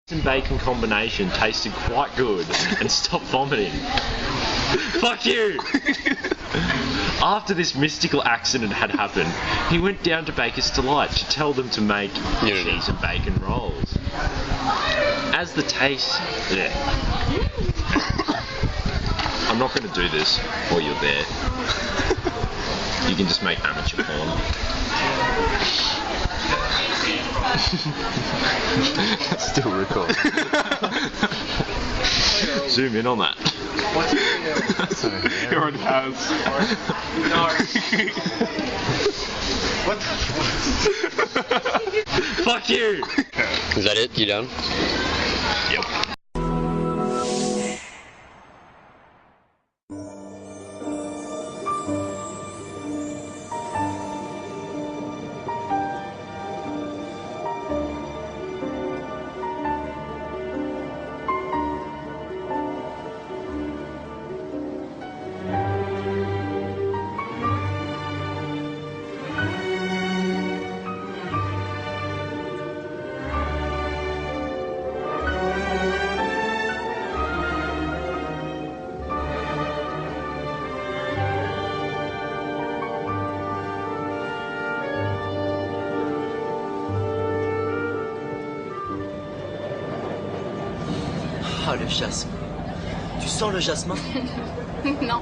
and bacon combination tasted quite good and stopped vomiting. Fuck you! After this mystical accident had happened, he went down to Baker's Delight to tell them to make cheese and bacon rolls. As the taste... Yeah. I'm not going to do this while you're there. You can just make amateur porn. Still recording. Zoom in on that. He already has. What? Fuck you! Is that it? You done? Yep. Oh, le jasmin. Tu sens le jasmin? Non.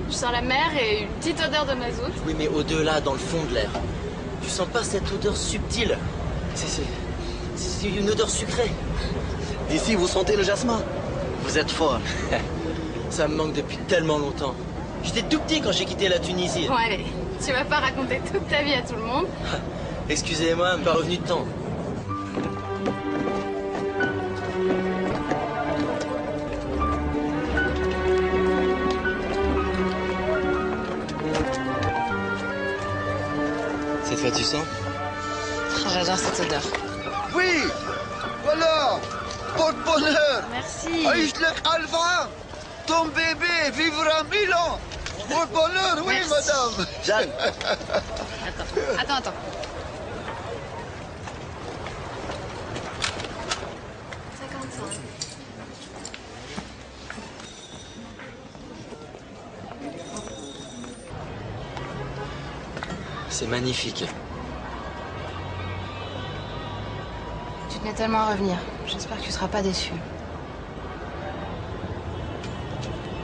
Je sens la mer et une petite odeur de mazout. Oui, mais au-delà, dans le fond de l'air. Tu sens pas cette odeur subtile? C'est une odeur sucrée. D'ici, vous sentez le jasmin? Vous êtes folle. Ça me manque depuis tellement longtemps. J'étais tout petit quand j'ai quitté la Tunisie. Bon, allez, tu vas pas raconter toute ta vie à tout le monde. Excusez-moi, me pas revenu de temps. Cette fois, tu sens? Oh, j'adore cette odeur. Oui, voilà, porte-bonheur. Merci. Aïchlek Alpha, ton bébé vivra 1000 ans. Porte-bonheur, oui, Merci. madame. Jeanne. Attends. 55. C'est magnifique. Tu tenais tellement à revenir. J'espère que tu seras pas déçu.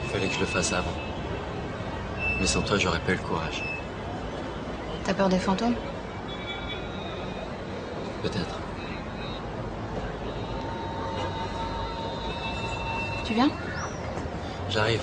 Il fallait que je le fasse avant. Mais sans toi, j'aurais pas eu le courage. T'as peur des fantômes? Peut-être. Tu viens? J'arrive.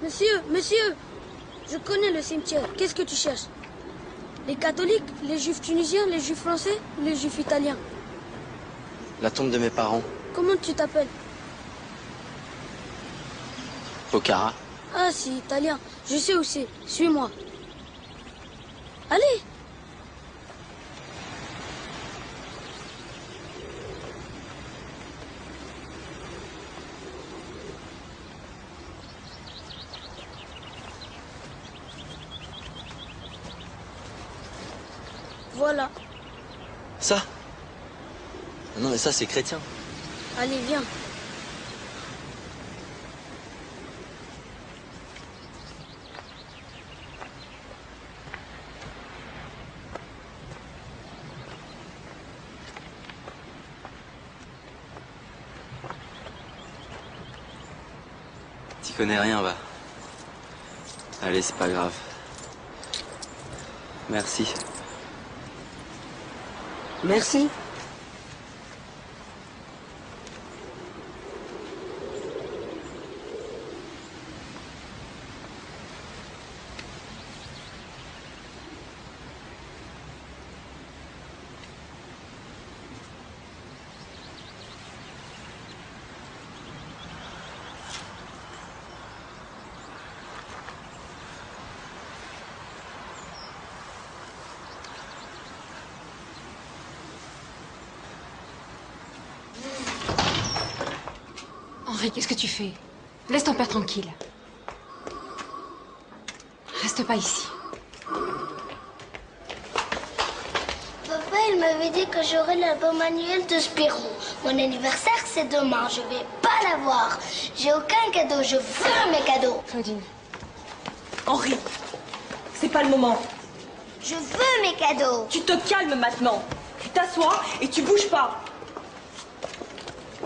Monsieur, je connais le cimetière. Qu'est-ce que tu cherches? Les catholiques, les juifs tunisiens, les juifs français ou les juifs italiens? La tombe de mes parents. Comment tu t'appelles? Pokhara. Ah, c'est italien. Je sais où c'est. Suis-moi. Allez! Voilà. Ça? Non, mais ça, c'est chrétien. Allez, viens. T'y connais rien, va. Allez, c'est pas grave. Merci. Merci. Henri, qu'est-ce que tu fais? Laisse ton père tranquille. Reste pas ici. Papa, il m'avait dit que j'aurais l'album annuel de Spirou. Mon anniversaire, c'est demain. Je vais pas l'avoir. J'ai aucun cadeau. Je veux mes cadeaux. Claudine. Henri, c'est pas le moment. Je veux mes cadeaux. Tu te calmes maintenant. Tu t'assois et tu bouges pas.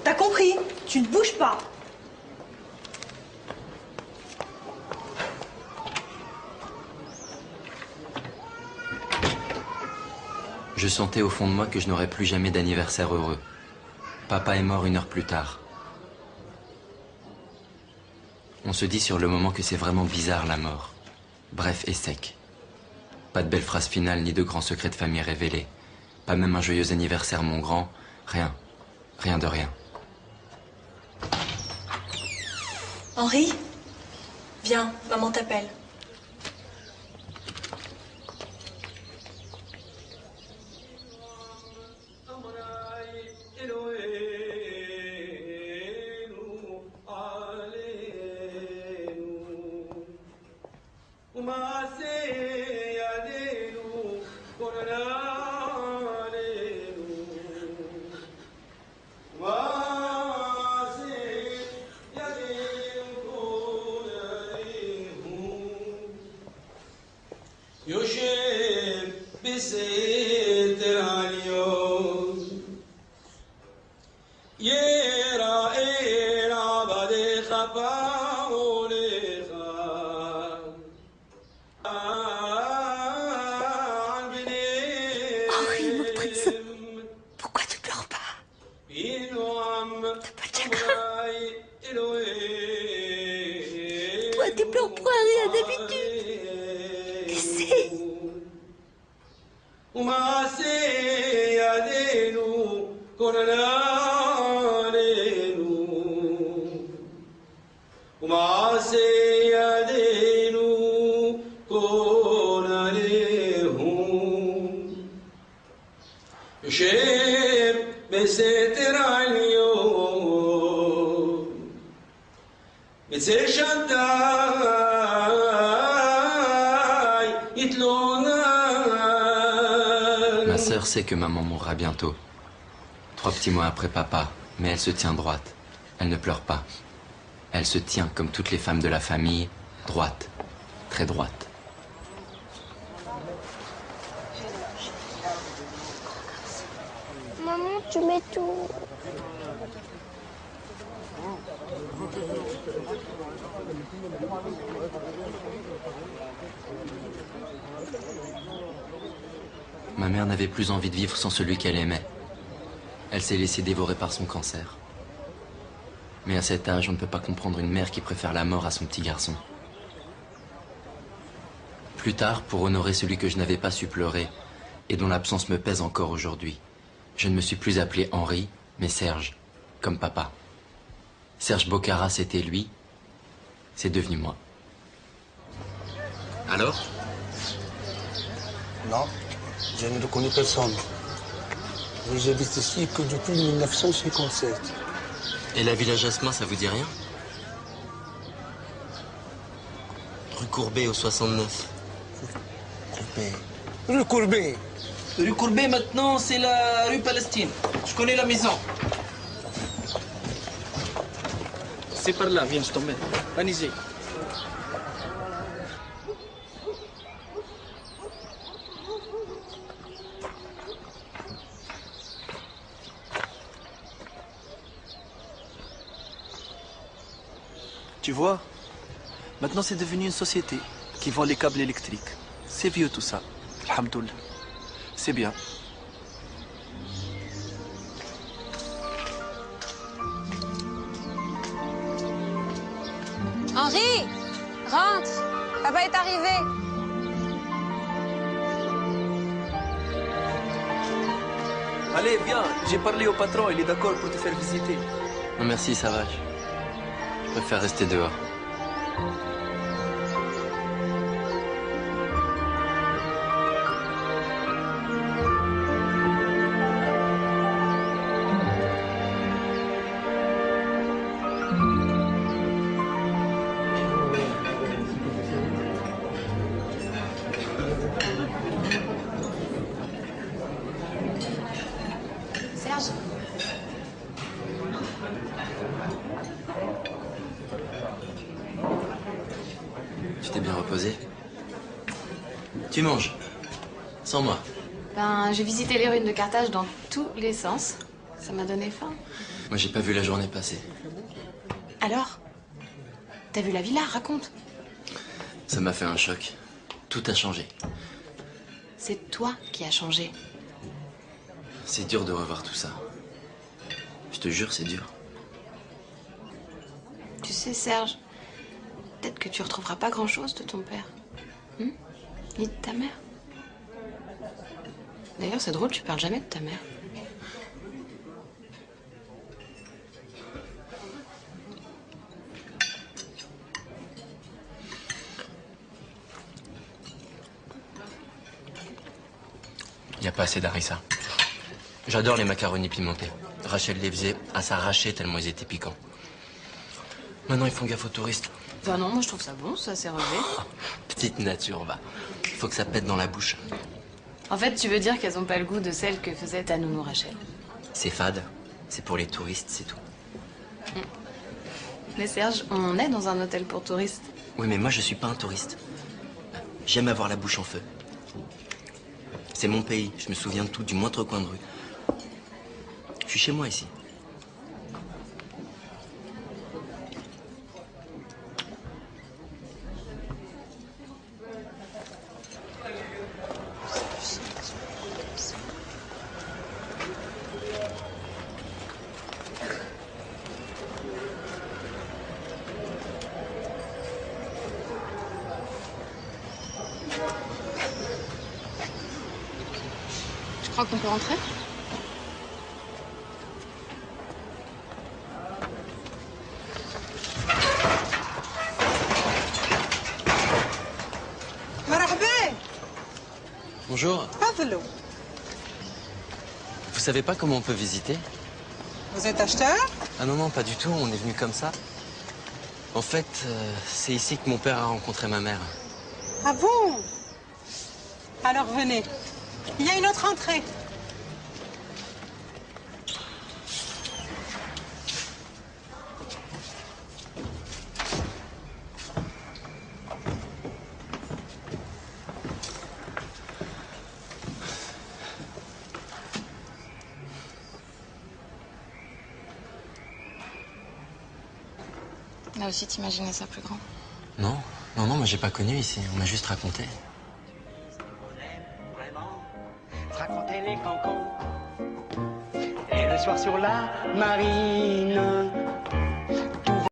T'as compris? Tu ne bouges pas. Je sentais au fond de moi que je n'aurais plus jamais d'anniversaire heureux. Papa est mort 1 heure plus tard. On se dit sur le moment que c'est vraiment bizarre la mort. Bref et sec. Pas de belle phrase finale ni de grands secrets de famille révélés. Pas même un joyeux anniversaire mon grand. Rien. Rien de rien. Henri, viens, maman t'appelle. Ma sœur sait que maman mourra bientôt. 3 petits mois après papa, mais elle se tient droite. Elle ne pleure pas. Elle se tient comme toutes les femmes de la famille, droite, très droite. Maman, tu mets tout. Ma mère n'avait plus envie de vivre sans celui qu'elle aimait. Elle s'est laissée dévorer par son cancer. Mais à cet âge, on ne peut pas comprendre une mère qui préfère la mort à son petit garçon. Plus tard, pour honorer celui que je n'avais pas su pleurer et dont l'absence me pèse encore aujourd'hui, je ne me suis plus appelé Henri, mais Serge, comme papa. Serge Bocara, c'était lui, c'est devenu moi. Alors? Non, je ne reconnais personne. Mais j'habite ici que depuis 1957. Et la Villa Jasmin, ça vous dit rien? Rue Courbet au 69. Rue Courbet. Rue Courbet, maintenant, c'est la rue Palestine. Je connais la maison. C'est par là, viens, je t'emmène. Anisé. Tu vois, maintenant c'est devenu une société qui vend les câbles électriques. C'est vieux tout ça. Alhamdoulilah. C'est bien. Henri, rentre. Papa est arrivé. Allez, viens. J'ai parlé au patron. Il est d'accord pour te faire visiter. Non merci, ça va. Je préfère rester dehors. Serge. Tu t'es bien reposé? Tu manges. Sans moi. Ben, j'ai visité les ruines de Carthage dans tous les sens. Ça m'a donné faim. Moi, j'ai pas vu la journée passer. Alors? T'as vu la villa? Raconte. Ça m'a fait un choc. Tout a changé. C'est toi qui as changé. C'est dur de revoir tout ça. Je te jure, c'est dur. Tu sais, Serge, peut-être que tu retrouveras pas grand-chose de ton père. Ni de ta mère. D'ailleurs, c'est drôle, tu parles jamais de ta mère. Il n'y a pas assez d'harissa. J'adore les macaronis pimentés. Rachel les faisait à s'arracher tellement ils étaient piquants. Maintenant, ils font gaffe aux touristes. Bah non, moi je trouve ça bon, ça s'est relevé. Petite nature, va. Il faut que ça pète dans la bouche. En fait, tu veux dire qu'elles ont pas le goût de celles que faisait ta nounou Rachel. C'est fade. C'est pour les touristes, c'est tout. Mais Serge, on est dans un hôtel pour touristes. Oui, mais moi, je suis pas un touriste. J'aime avoir la bouche en feu. C'est mon pays. Je me souviens de tout, du moindre coin de rue. Je suis chez moi ici. Tu crois qu'on peut rentrer? Bonjour. Tfadlou. Vous savez pas comment on peut visiter? Vous êtes acheteur? Ah non, non, pas du tout. On est venu comme ça. En fait, c'est ici que mon père a rencontré ma mère. Ah bon? Alors venez. Il y a une autre entrée. Là aussi, t'imaginais ça plus grand. Non, non, non, moi j'ai pas connu ici. On m'a juste raconté. Raconter les cancans. Et le soir sur la marine.